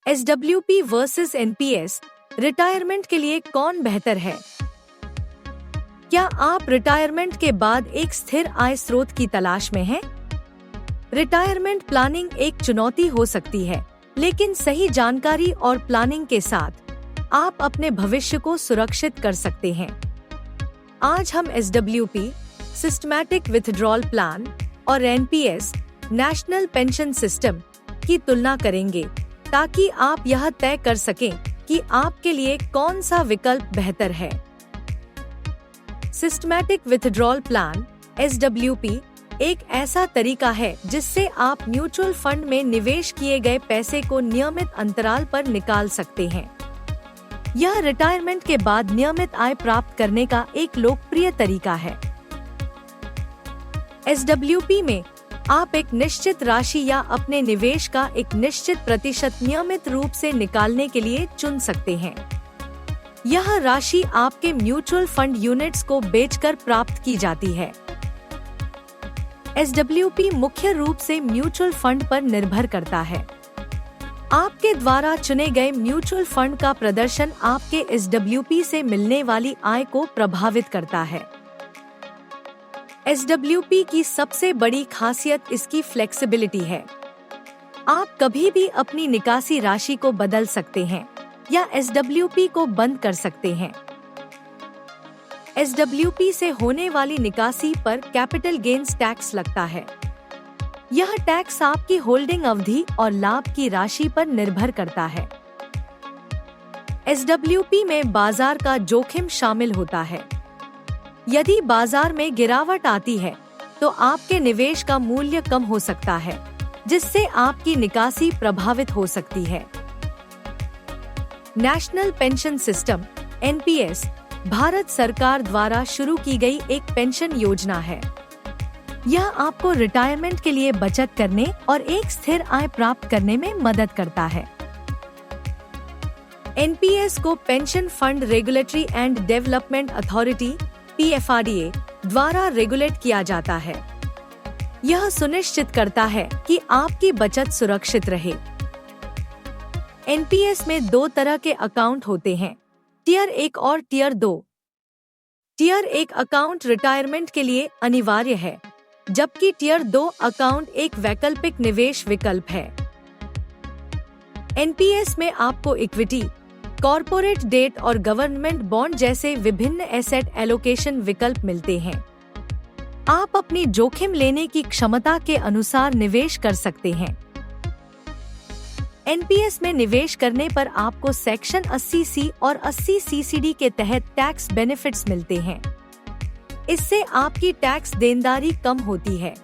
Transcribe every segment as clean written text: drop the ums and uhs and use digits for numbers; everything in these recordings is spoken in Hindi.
SWP वर्सेस NPS, रिटायरमेंट के लिए कौन बेहतर है? क्या आप रिटायरमेंट के बाद एक स्थिर आय स्रोत की तलाश में हैं? रिटायरमेंट प्लानिंग एक चुनौती हो सकती है, लेकिन सही जानकारी और प्लानिंग के साथ आप अपने भविष्य को सुरक्षित कर सकते हैं। आज हम SWP, सिस्टमैटिक विथड्रॉल प्लान, और NPS, नेशनल पेंशन सिस्टम, की तुलना करेंगे ताकि आप यह तय कर सकें कि आपके लिए कौन सा विकल्प बेहतर है। सिस्टमैटिक विथड्रॉल प्लान SWP एक ऐसा तरीका है जिससे आप म्यूचुअल फंड में निवेश किए गए पैसे को नियमित अंतराल पर निकाल सकते हैं। यह रिटायरमेंट के बाद नियमित आय प्राप्त करने का एक लोकप्रिय तरीका है। SWP में आप एक निश्चित राशि या अपने निवेश का एक निश्चित प्रतिशत नियमित रूप से निकालने के लिए चुन सकते हैं। यह राशि आपके म्यूचुअल फंड यूनिट्स को बेचकर प्राप्त की जाती है। SWP मुख्य रूप से म्यूचुअल फंड पर निर्भर करता है। आपके द्वारा चुने गए म्यूचुअल फंड का प्रदर्शन आपके SWP से मिलने वाली आय को प्रभावित करता है। SWP की सबसे बड़ी खासियत इसकी फ्लेक्सिबिलिटी है। आप कभी भी अपनी निकासी राशि को बदल सकते हैं या SWP को बंद कर सकते हैं। SWP से होने वाली निकासी पर कैपिटल गेन्स टैक्स लगता है। यह टैक्स आपकी होल्डिंग अवधि और लाभ की राशि पर निर्भर करता है। SWP में बाजार का जोखिम शामिल होता है। यदि बाजार में गिरावट आती है, तो आपके निवेश का मूल्य कम हो सकता है, जिससे आपकी निकासी प्रभावित हो सकती है। National pension system NPS Bharat सरकार द्वारा शुरू की गई एक पेंशन योजना है। यह आपको रिटायरमेंट के लिए बचत करने और एक स्थिर आय प्राप्त करने में मदद करता है। NPS को pension fund regulatory and development authority PFRDA द्वारा रेगुलेट किया जाता है। यह सुनिश्चित करता है कि आपकी बचत सुरक्षित रहे। NPS में दो तरह के अकाउंट होते हैं, टियर 1 और टियर 2। टियर 1 अकाउंट रिटायरमेंट के लिए अनिवार्य है, जबकि टियर 2 अकाउंट एक वैकल्पिक निवेश विकल्प है। NPS में आपको इक्विटी, कॉर्पोरेट डेट और गवर्नमेंट बॉन्ड जैसे विभिन्न एसेट एलोकेशन विकल्प मिलते हैं। आप अपनी जोखिम लेने की क्षमता के अनुसार निवेश कर सकते हैं। NPS में निवेश करने पर आपको सेक्शन 80C और 80 CCD के तहत टैक्स बेनिफिट्स मिलते हैं। इससे आपकी टैक्स देनदारी कम होती है।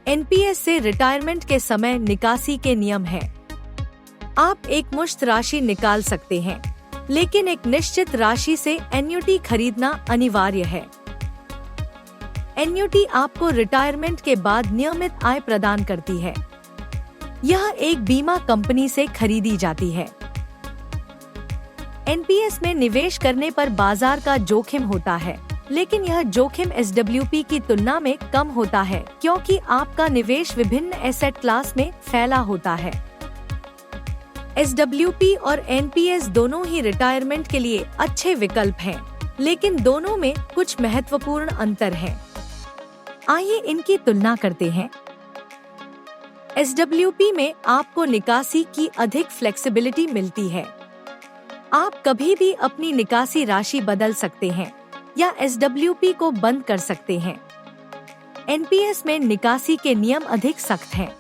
NPS से रिटायरमेंट के समय निकासी के नियम हैं। आप एक मुश्त राशि निकाल सकते हैं, लेकिन एक निश्चित राशि से एन्युटी खरीदना अनिवार्य है। एन्युटी आपको रिटायरमेंट के बाद नियमित आय प्रदान करती है। यह एक बीमा कंपनी से खरीदी जाती है। NPS में निवेश करने पर बाजार का जोखिम होता है, लेकिन यह जोखिम SWP की तुलना में कम होता है क्योंकि आपका निवेश विभिन्न एसेट क्लास में फैला होता है। SWP और NPS दोनों ही रिटायरमेंट के लिए अच्छे विकल्प हैं, लेकिन दोनों में कुछ महत्वपूर्ण अंतर हैं। आइए इनकी तुलना करते हैं। SWP में आपको निकासी की अधिक फ्लेक्सिबिलिटी मिलती है। आप कभी भी अपनी निकासी राशि बदल सकते हैं या SWP को बंद कर सकते हैं। NPS में निकासी के नियम अधिक सख्त हैं।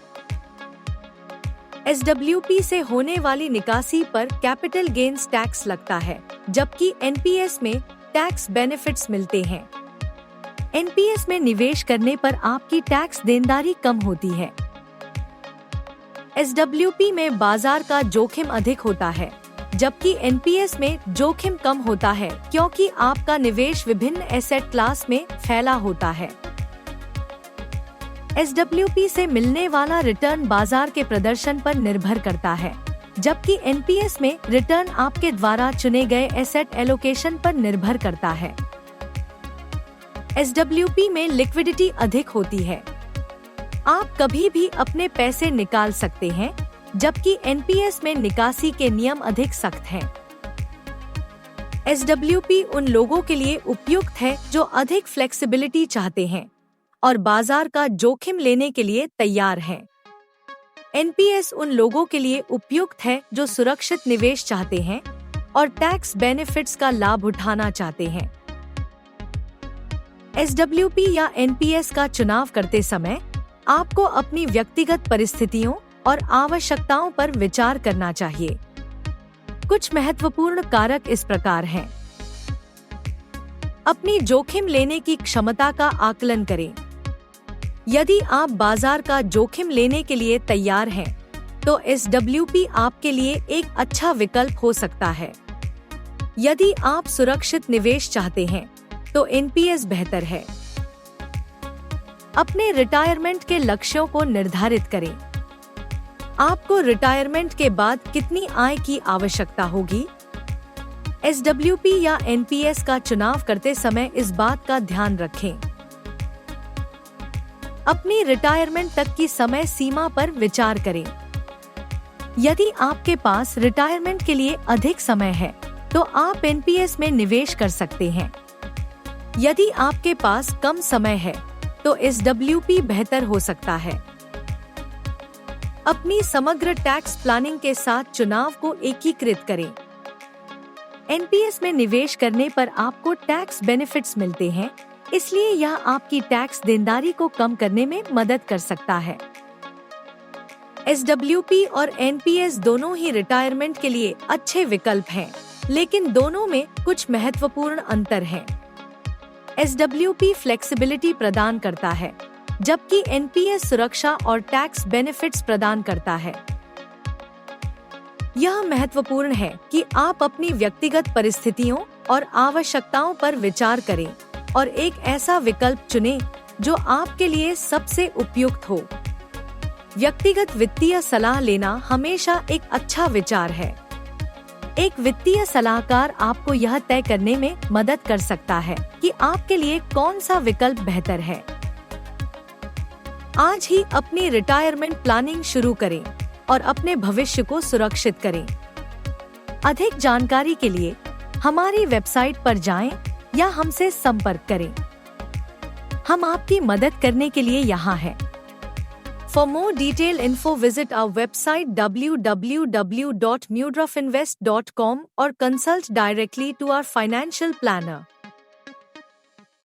SWP से होने वाली निकासी पर कैपिटल गेन्स टैक्स लगता है, जबकि NPS में टैक्स बेनिफिट्स मिलते हैं। NPS में निवेश करने पर आपकी टैक्स देनदारी कम होती है। SWP में बाजार का जोखिम अधिक होता है, जबकि NPS में जोखिम कम होता है क्योंकि आपका निवेश विभिन्न एसेट क्लास में फैला होता है। SWP से मिलने वाला रिटर्न बाजार के प्रदर्शन पर निर्भर करता है, जबकि NPS में रिटर्न आपके द्वारा चुने गए एसेट एलोकेशन पर निर्भर करता है। SWP में लिक्विडिटी अधिक होती है। आप कभी भी अपने पैसे निकाल सकते हैं, जबकि एनपीएस में निकासी के नियम अधिक सख्त हैं। एसडब्ल्यूपी उन लोगों के लिए उपयुक्त है जो अधिक फ्लेक्सिबिलिटी चाहते हैं और बाजार का जोखिम लेने के लिए तैयार हैं। एनपीएस उन लोगों के लिए उपयुक्त है जो सुरक्षित निवेश चाहते हैं और टैक्स बेनिफिट्स का लाभ उठाना चाहते हैं। एसडब्ल्यूपी या एनपीएस का चुनाव करते समय आपको अपनी व्यक्तिगत परिस्थितियों और आवश्यकताओं पर विचार करना चाहिए। कुछ महत्वपूर्ण कारक इस प्रकार हैं। अपनी जोखिम लेने की क्षमता का आकलन करें। यदि आप बाजार का जोखिम लेने के लिए तैयार हैं, तो एसडब्ल्यूपी आपके लिए एक अच्छा विकल्प हो सकता है। यदि आप सुरक्षित निवेश चाहते हैं, तो एनपीएस बेहतर है। अपने रिटायरमेंट के लक्ष्यों को निर्धारित करें। आपको रिटायरमेंट के बाद कितनी आय की आवश्यकता होगी? एसडब्ल्यूपी या एनपीएस का चुनाव करते समय इस बात का ध्यान रखें। अपनी रिटायरमेंट तक की समय सीमा पर विचार करें। यदि आपके पास रिटायरमेंट के लिए अधिक समय है, तो आप एनपीएस में निवेश कर सकते हैं। यदि आपके पास कम समय है, तो एसडब्ल्यूपी बेहतर हो सकता है। अपनी समग्र टैक्स प्लानिंग के साथ चुनाव को एकीकृत करें। एनपीएस में निवेश करने पर आपको टैक्स बेनिफिट्स मिलते हैं, इसलिए यह आपकी टैक्स देनदारी को कम करने में मदद कर सकता है। एसडब्ल्यूपी और एनपीएस दोनों ही रिटायरमेंट के लिए अच्छे विकल्प हैं, लेकिन दोनों में कुछ महत्वपूर्ण अंतर हैं। एसडब्ल्यूपी फ्लेक्सिबिलिटी प्रदान करता है, जबकि एनपीएस सुरक्षा और टैक्स बेनिफिट्स प्रदान करता है। यह महत्वपूर्ण है कि आप अपनी व्यक्तिगत परिस्थितियों और आवश्यकताओं पर विचार करें और एक ऐसा विकल्प चुनें जो आपके लिए सबसे उपयुक्त हो। व्यक्तिगत वित्तीय सलाह लेना हमेशा एक अच्छा विचार है। एक वित्तीय सलाहकार आपको यह तय करने में मदद कर सकता है कि आपके लिए कौन सा विकल्प बेहतर है। आज ही अपनी रिटायरमेंट प्लानिंग शुरू करें और अपने भविष्य को सुरक्षित करें। अधिक जानकारी के लिए हमारी वेबसाइट पर जाएं या हमसे संपर्क करें। हम आपकी मदद करने के लिए यहाँ हैं। For more detailed info, visit our website www.mudrafinvest.com or consult directly to our financial planner.